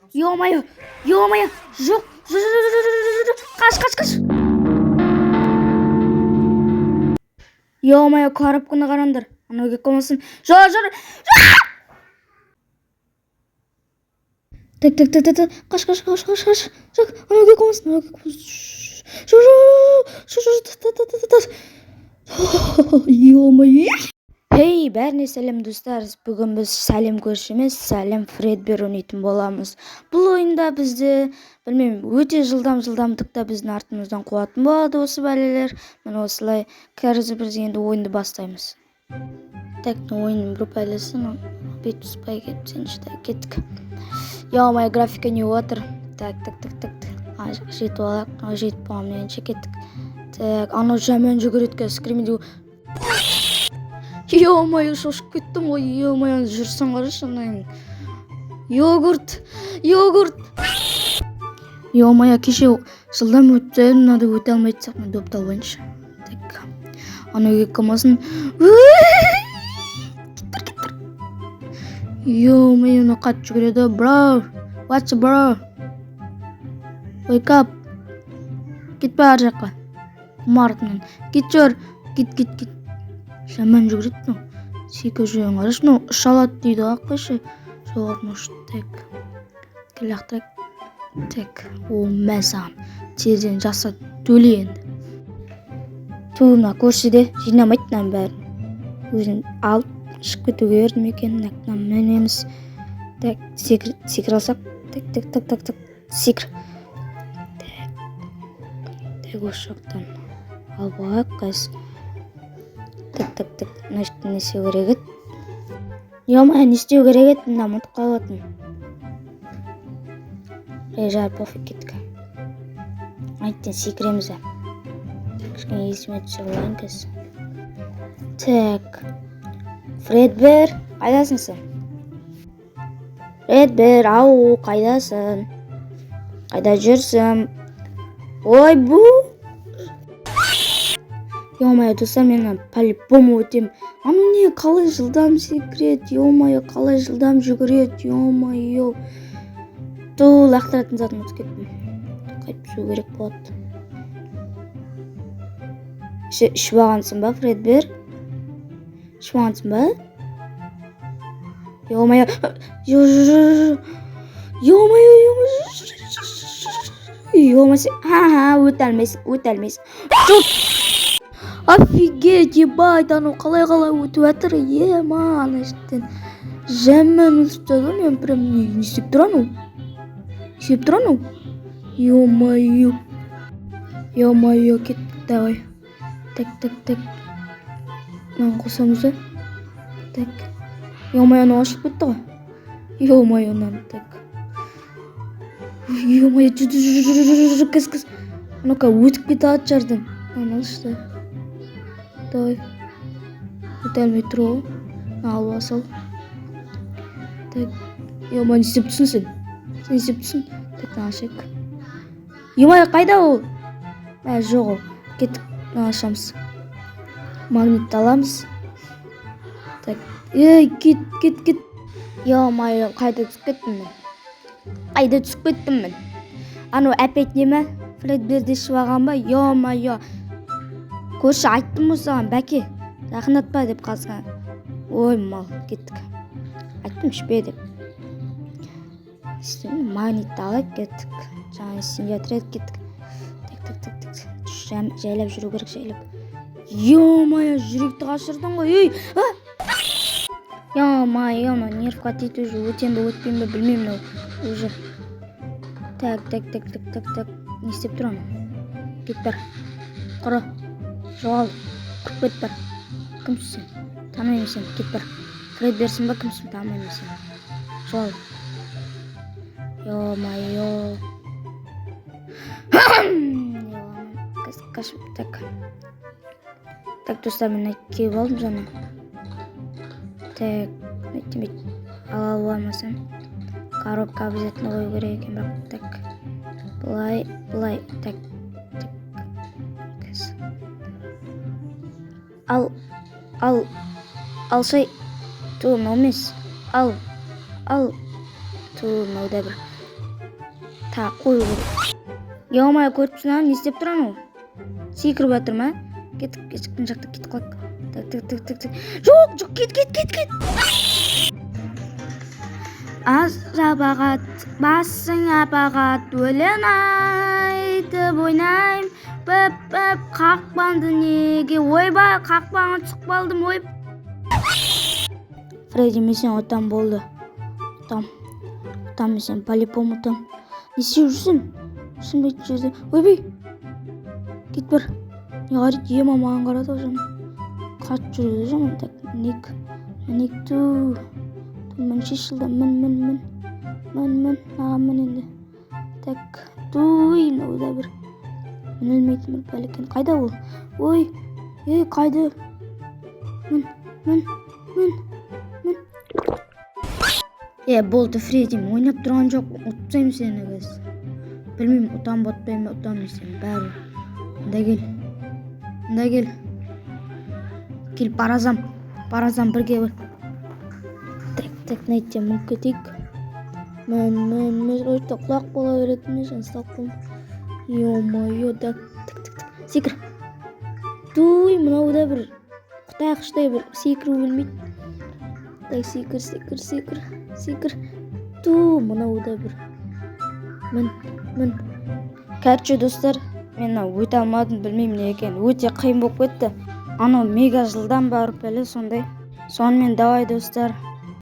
Ё-моё, ё-моё, жоқ, қаш. Ё-моё, коробканы қараңдар, анау келіп қалмасын. Жор. Так, қаш. Жоқ, анау келіп қалмасын. Ё-моё. Хей, бәріне сәлем достар. Бүгін біз сәлем көрші емес, сәлем Фредбер ойнайтын боламыз. Бұл ойында бізді, білмеймін, өте жылдамдықта біздің артымыздан қуатын болады осы бәлелер. Міне осылай. Қазір біз енді ойынды бастаймыз. Так, ойынның бір бәлесі, бет ұспай кеттік. Ё-моё, графика не отыр. Так. Жетіп алақ, жетіп қалған кеттік. Так, анау жаман жүгіреді кәз, скримеді. Ё-моё, шошып кеттім ғой. Ё-моё, жүрсің қарашы анайын. Йогурт. Ё-моё, кеше жылдам өтті, мынады өте алмайды сақпен доптал бойынша. Так, анау келіп қалмасын. Кеттір. Ё-моё, қатты жүгіреді. Bro, what's bro? Wake up. Кетпе ар жаққа. Мартынан. Кет жүр. Кет. Жаман жүгіреді ну. Секі жүрген қараш. Ну, шалат дейді ақпайшы. Жоғар мұш. Так. Келақтырак. Так. О, мәзан. Терден жаса төле енді. Туына көршіде жинамайтынан бәрін. Өзін алып, шық кетуге ердім екен. Нәкінен мәнеміз. Так, секір алсақ. Так. Секір. Так, осы жақтан. Ал бағақ қайсы. Так. Не істеу керек еді? Ё-моё, не істеу керек еді? Мына ұмытып қалатын. Жар пофиг кеттік. Айттен секіреміз. Кішкене есіме түсіп алайын кәз. Так. Фредбер, қайдасың сен? Фредбер, ау, қайдасың? Қайда жүрсің? Ой, бұ! Ё-моё, достар, мен по-любому өтем. Аны не, қалай жылдам секіреді? Ё-моё, қалай жылдам жүгіреді? Ё-моё. Лақтыратын затын ұтып кеттім. Қайтып түсу керек болады. Ішіп алғансың ба, Фредбер? Ішіп алғансың ба? Ё-моё. Ё-моё. Өтәлмейсің. Офигеть, ебать, анау қалай өтіп әтір, ема, анаштен. Жаман өтіп тұр, мен прям не істеп тұр анау? Ё-моё. Ё-моё, кеттік, давай. Так. Маған қосамыз да? Так. Ё-моё, анау ашып кетті ғой. Ё-моё, так. Ё-моё, кіз. Анау-ка өтіп кетті ат жардан. Аналышты. Давай. Өтәлмей тұр ғой. Алып асал. Так. Ё-моё, не істеп тұрсың сен? Сен істеп тұрсың? Так, ашайық. Ё-моё, қайда ол? Жоқ ол. Кеттік, ашамыз. Магнитті аламыз. Так. Кет. Ё-моё, қайда түсіп кеттім мен? Анау әпет неме? Фредберді ішіп алған ба? Ё-моё. Көрші айттым осыған, бәке. Рақынатпа деп қалсыған. Ой, мал, кеттік. Айттым ішпе деп. Магнитті алайық, кеттік. Жаңа симулятор кеттік. Так. Жайлап жүру керек, жайлап. Ё-моё, жүректі қашырдың ғой. Ё-моё, нервқа тиді уже. Өтем бе, өтпейм бе, білмеймін уже. Так. Не істеп тұрам? Кет бар. Құры. Жоғал. Құрып кет бар. Кімсің сен? Танымаймын сен. Кет бар. Фредберсің ба, кімсің? Танымаймын сен. Жоғал. Ё-моё. Қашып. Так, достар, мен келіп алдым жаңа. Так, ала алмасам. Коробка обязательно қою керек екен, бірақ. Так. Былай. Так. Ал шай. Мынау емес. Ал. Мынау да бір. Ta qo'y. Yo'may ko'ribsan, ne istep turan u? Sekirib o'tirma. Ketib eshikdan chaqda ketib qol. Tak. Yo'q, ket. Azabagat, basın abagat, ölen aytып ойнайм. Pep qaqbandı nege, oyba qaqbanga chiqib qoldim, oy. Freddy mesen otam bo'ldi. Otam mesen palipom otam. Ne isteyursun? Şimdi içeride. Oy, git bir. Yarit yiyemem mağan qarada hocam. Kaç жүреді hocam? Так, ник tu. Мен шешілдім, мен енді. Так, туй, мынау да бір. Мен өлмейтін бір бәлекен. Қайда ол? Ой, қайда? Мен. Болды, Фреддим, ойнап тұрған жоқ. Ұтсайым сені кез. Білмеймін, ұтам ботпайым, ұтам сені. Бәрі. Ында кел. Кел, баразам бірге бір. Так, найтем, кетик. Мен ойта құлақ бола беретіне жан сақым. Ё-моё, так. Секір. Туй, мынау да бір құтай қыштай бір секіру білмейді. Так, секір. Ту, мынау да бір. Мен. Кәрчі достар, мен өте алмадым, білмеймін не екен. Өте қиын болып кетті. Анау мега жылдан барып әлі сондай. Сонымен давай достар.